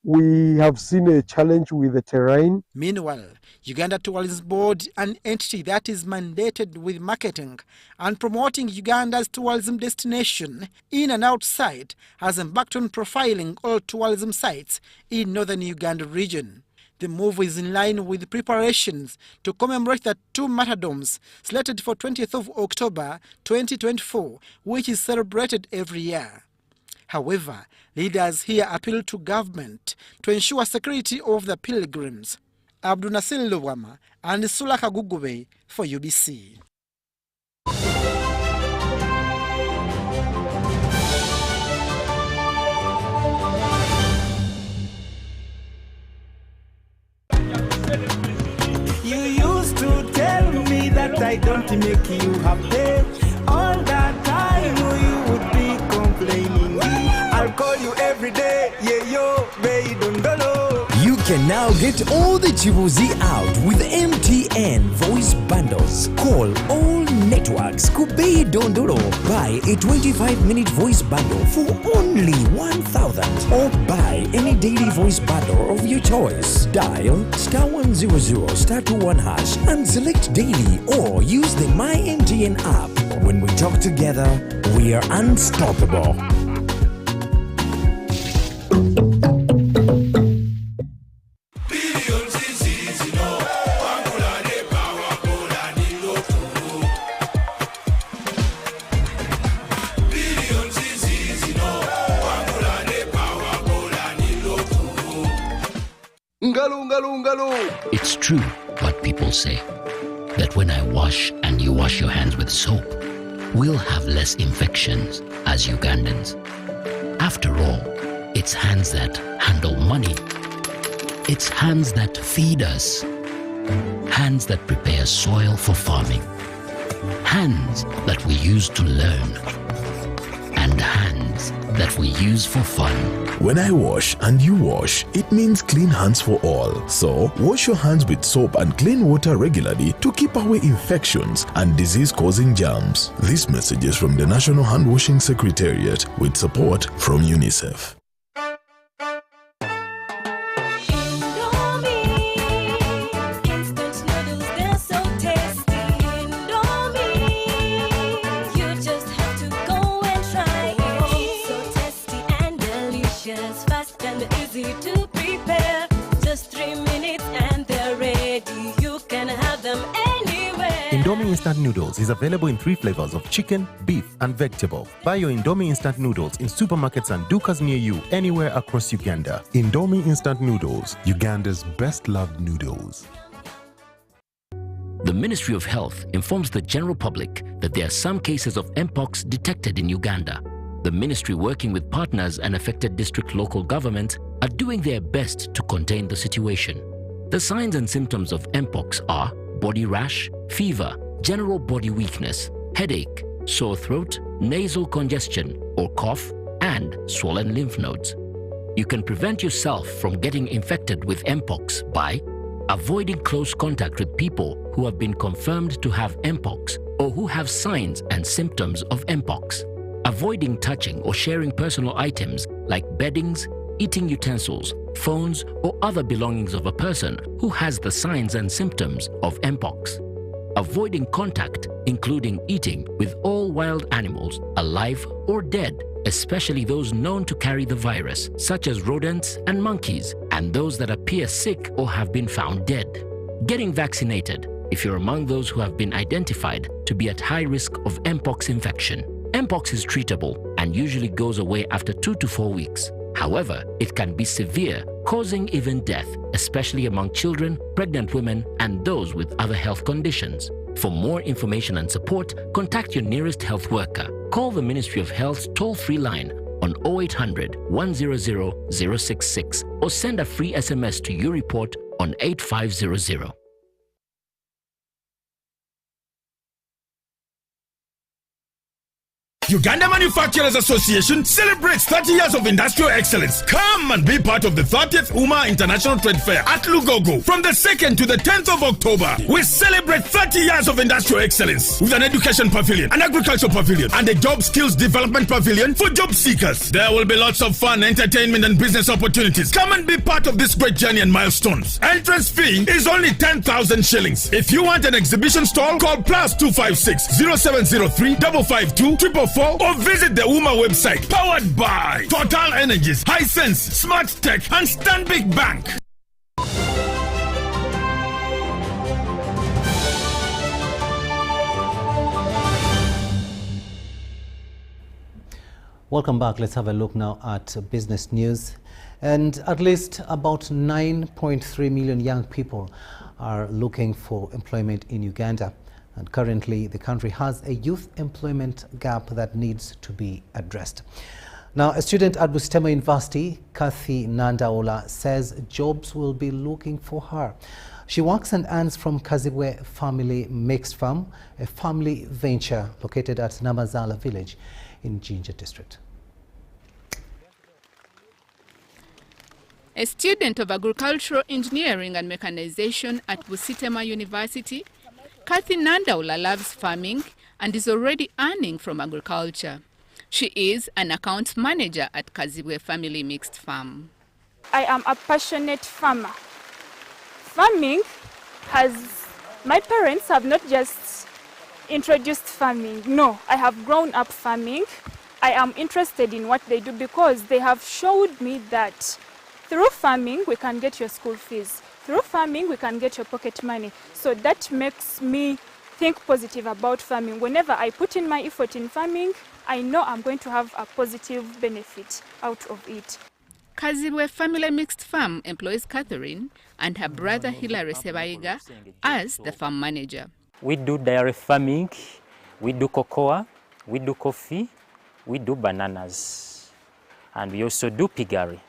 We have seen a challenge with the terrain. Meanwhile, Uganda Tourism Board, an entity that is mandated with marketing and promoting Uganda's tourism destination in and outside, has embarked on profiling all tourism sites in northern Uganda region. The move is in line with preparations to commemorate the two martyrdoms slated for 20th of October 2024, which is celebrated every year. However, leaders here appeal to government to ensure security of the pilgrims. Abdunasir Lowama and Sulaka Gugube for UBC. You used to tell me that I don't make you happy. All that time you would be complaining. I'll call you every day, yeah yo, baby don't know. You can now get all the Chibuzi out with MTN voice bundles. Call all networks Kubei Dondoro. Buy a 25-minute voice bundle for only 1,000 or buy any daily voice bundle of your choice. Dial *100 *21 hash and select daily or use the My MTN app. When we talk together, we are unstoppable. It's true what people say, that when I wash and you wash your hands with soap, we'll have less infections as Ugandans. After all, it's hands that handle money. It's hands that feed us. Hands that prepare soil for farming. Hands that we use to learn. And hands that we use for fun. When I wash and you wash, it means clean hands for all. So, wash your hands with soap and clean water regularly to keep away infections and disease-causing germs. This message is from the National Hand Washing Secretariat with support from UNICEF. Indomie Instant Noodles is available in 3 flavors of chicken, beef, and vegetable. Buy your Indomie Instant Noodles in supermarkets and dukas near you anywhere across Uganda. Indomie Instant Noodles, Uganda's best-loved noodles. The Ministry of Health informs the general public that there are some cases of Mpox detected in Uganda. The ministry, working with partners and affected district local governments, are doing their best to contain the situation. The signs and symptoms of Mpox are body rash, fever, general body weakness, headache, sore throat, nasal congestion or cough, and swollen lymph nodes. You can prevent yourself from getting infected with Mpox by avoiding close contact with people who have been confirmed to have Mpox or who have signs and symptoms of Mpox. Avoiding touching or sharing personal items like beddings, eating utensils, phones, or other belongings of a person who has the signs and symptoms of Mpox. Avoiding contact, including eating, with all all wild animals, alive or dead, especially those known to carry the virus, such as rodents and monkeys, and those that appear sick or have been found dead. Getting vaccinated if you're among those who have been identified to be at high risk of Mpox infection. Mpox is treatable and usually goes away after 2 to 4 weeks. However, it can be severe, causing even death, especially among children, pregnant women, and those with other health conditions. For more information and support, contact your nearest health worker. Call the Ministry of Health's toll-free line on 0800 100 066 or send a free SMS to your report on 8500. Uganda Manufacturers Association celebrates 30 years of industrial excellence. Come and be part of the 30th UMA International Trade Fair at Lugogo from the 2nd to the 10th of October. We celebrate 30 years of industrial excellence with an education pavilion, an agricultural pavilion, and a job skills development pavilion for job seekers. There will be lots of fun, entertainment, and business opportunities. Come and be part of this great journey and milestones. Entrance fee is only 10,000 shillings. If you want an exhibition stall, call +256 0703 552 444 or visit the UMA website, powered by Total Energies, Hisense, Smart Tech, and Stanbic Bank. Welcome back. Let's have a look now at business news. And at least about 9.3 million young people are looking for employment in Uganda. And currently, the country has a youth employment gap that needs to be addressed. Now, a student at Busitema University, Kathy Nandaola, says jobs will be looking for her. She works and earns from Kazibwe Family Mixed Farm, a family venture located at Namazala village in Jinja district. A student of agricultural engineering and mechanization at Busitema University, Kathy Nandaola loves farming and is already earning from agriculture. She is an accounts manager at Kazibwe Family Mixed Farm. I am a passionate farmer. Farming my parents have not just introduced farming. No, I have grown up farming. I am interested in what they do because they have showed me that through farming we can get your school fees. Through farming, we can get your pocket money. So that makes me think positive about farming. Whenever I put in my effort in farming, I know I'm going to have a positive benefit out of it. Kazibwe Family Mixed Farm employs Catherine and her brother Hilary Sebaiga as the farm manager. We do dairy farming, we do cocoa, we do coffee, we do bananas, and we also do piggery.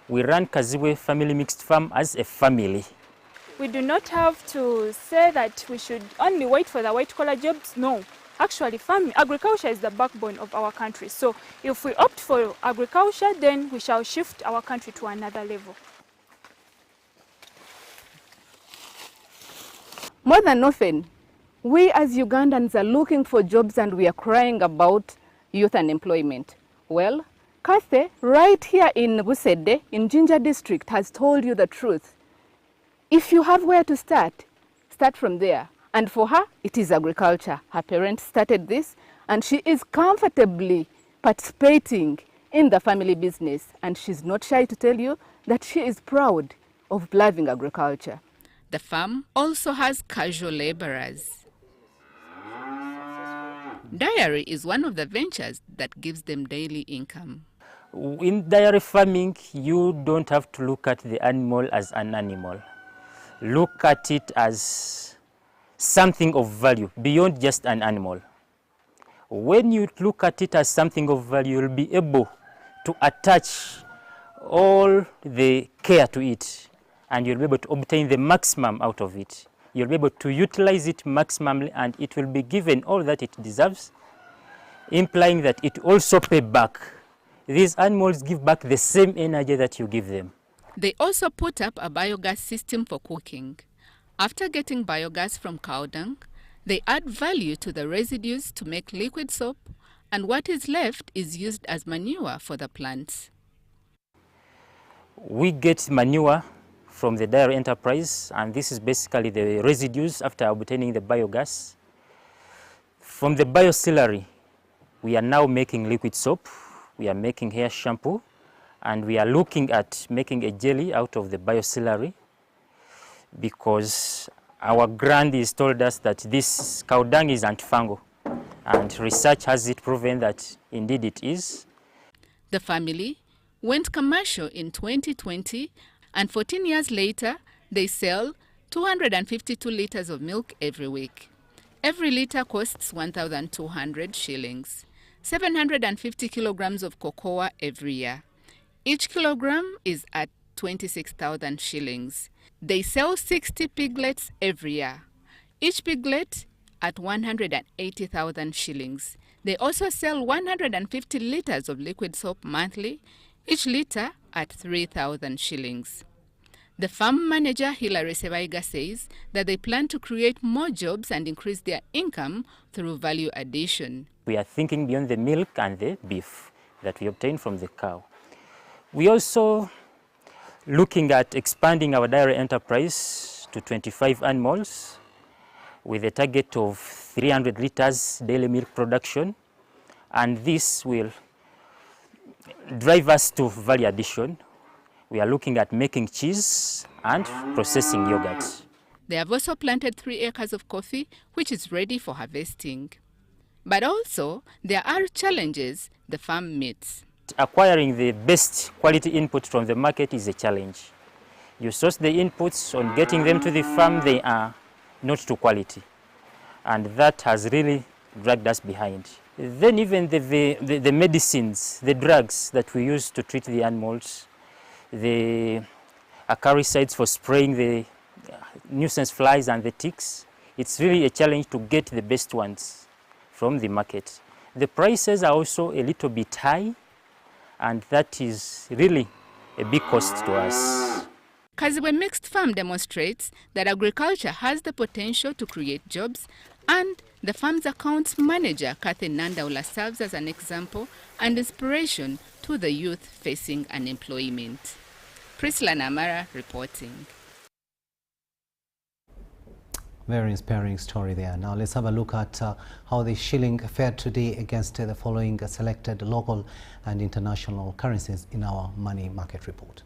We run Kazibwe Family Mixed Farm as a family. We do not have to say that we should only wait for the white-collar jobs. No, actually agriculture is the backbone of our country. So if we opt for agriculture, then we shall shift our country to another level. More than often, we as Ugandans are looking for jobs and we are crying about youth unemployment. Well, Kathy, right here in Busede, in Jinja district, has told you the truth. If you have where to start from there. And for her, it is agriculture. Her parents started this, and she is comfortably participating in the family business. And she's not shy to tell you that she is proud of loving agriculture. The farm also has casual laborers. Dairy is one of the ventures that gives them daily income. In dairy farming, you don't have to look at the animal as an animal. Look at it as something of value, beyond just an animal. When you look at it as something of value, you'll be able to attach all the care to it, and you'll be able to obtain the maximum out of it. You'll be able to utilize it maximally, and it will be given all that it deserves, implying that it also pays back. These animals give back the same energy that you give them. They also put up a biogas system for cooking. After getting biogas from cow dung, they add value to the residues to make liquid soap, and what is left is used as manure for the plants. We get manure from the dairy enterprise, and this is basically the residues after obtaining the biogas. From the biocelery, we are now making liquid soap, we are making hair shampoo, and we are looking at making a jelly out of the biocelery, because our grandees told us that this cow dung is antifungal, and research has it proven that indeed it is. The family went commercial in 2020, and 14 years later, they sell 252 litres of milk every week. Every litre costs 1,200 shillings. 750 kilograms of cocoa every year. Each kilogram is at 26,000 shillings. They sell 60 piglets every year. Each piglet at 180,000 shillings. They also sell 150 litres of liquid soap monthly, each litre at 3,000 shillings. The farm manager, Hilary Sebaiga, says that they plan to create more jobs and increase their income through value addition. We are thinking beyond the milk and the beef that we obtain from the cow. We also looking at expanding our dairy enterprise to 25 animals with a target of 300 litres daily milk production, and this will drive us to value addition. We are looking at making cheese and processing yogurt. They have also planted 3 acres of coffee, which is ready for harvesting. But also, there are challenges the farm meets. Acquiring the best quality input from the market is a challenge. You source the inputs, on getting them to the farm, they are not to quality. And that has really dragged us behind. Then even the medicines, the drugs that we use to treat the animals, the acaricides for spraying the nuisance flies and the ticks, it's really a challenge to get the best ones from the market. The prices are also a little bit high, and that is really a big cost to us. Kazibwe Mixed Farm demonstrates that agriculture has the potential to create jobs, and the farm's accounts manager, Kathy Nandaula, serves as an example and inspiration to the youth facing unemployment. Priscilla Namara reporting. Very inspiring story there. Now let's have a look at how the shilling fared today against the following selected local and international currencies in our money market report.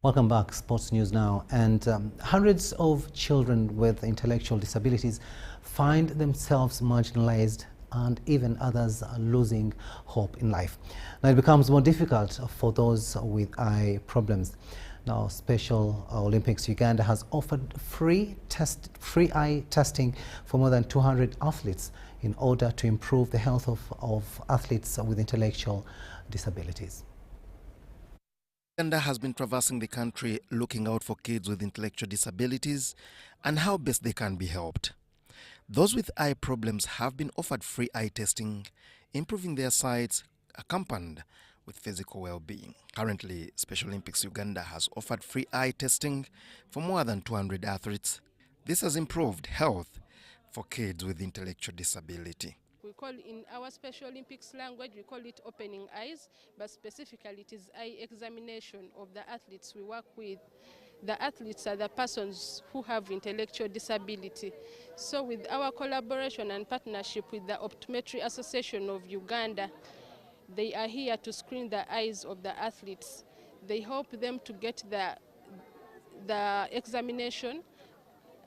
Welcome back, Sports News now. And hundreds of children with intellectual disabilities find themselves marginalized, and even others are losing hope in life. Now it becomes more difficult for those with eye problems. Now Special Olympics Uganda has offered free eye testing for more than 200 athletes in order to improve the health of athletes with intellectual disabilities. Uganda has been traversing the country looking out for kids with intellectual disabilities and how best they can be helped. Those with eye problems have been offered free eye testing, improving their sight, accompanied with physical well-being. Currently, Special Olympics Uganda has offered free eye testing for more than 200 athletes. This has improved health for kids with intellectual disability. We call in our Special Olympics language, we call it opening eyes, but specifically it is eye examination of the athletes we work with. The athletes are the persons who have intellectual disability. So with our collaboration and partnership with the Optometry Association of Uganda, they are here to screen the eyes of the athletes. They help them to get the examination.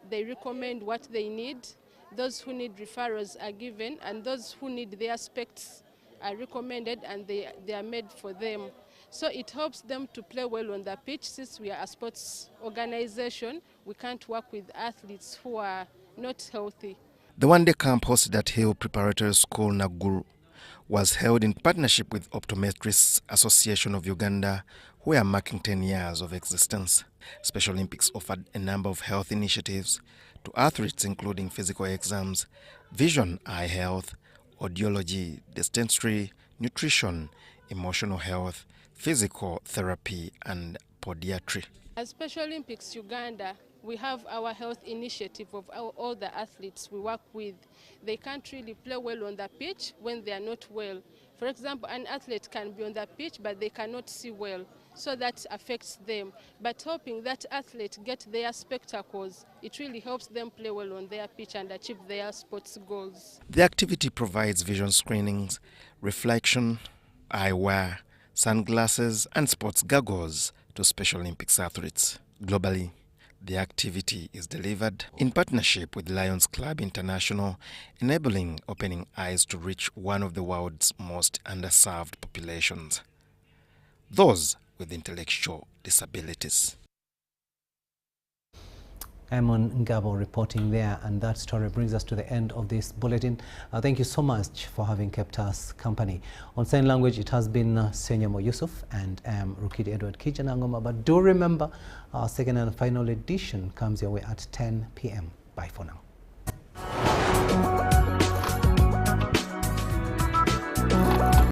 They recommend what they need. Those who need referrals are given, and those who need their specs are recommended, and they are made for them. So it helps them to play well on the pitch. Since we are a sports organization, we can't work with athletes who are not healthy. The one-day camp hosted at Hill Preparatory School, Naguru, was held in partnership with Optometrists Association of Uganda, who are marking 10 years of existence. Special Olympics offered a number of health initiatives to athletes, including physical exams, vision, eye health, audiology, dentistry, nutrition, emotional health, physical therapy, and podiatry. As Special Olympics Uganda, we have our health initiative of all the athletes we work with. They can't really play well on the pitch when they are not well. For example, an athlete can be on the pitch, but they cannot see well, so that affects them. But helping that athlete get their spectacles, it really helps them play well on their pitch and achieve their sports goals. The activity provides vision screenings, reflection, eyewear, sunglasses, and sports goggles to Special Olympics athletes. Globally, the activity is delivered in partnership with Lions Club International, enabling Opening Eyes to reach one of the world's most underserved populations, those with intellectual disabilities. Amon Ngabo reporting there, and that story brings us to the end of this bulletin. Thank you so much for having kept us company. On sign language, it has been Senyamo Yusuf and Rukidi Kiijanangoma. But do remember, our second and final edition comes your way at 10 p.m. Bye for now.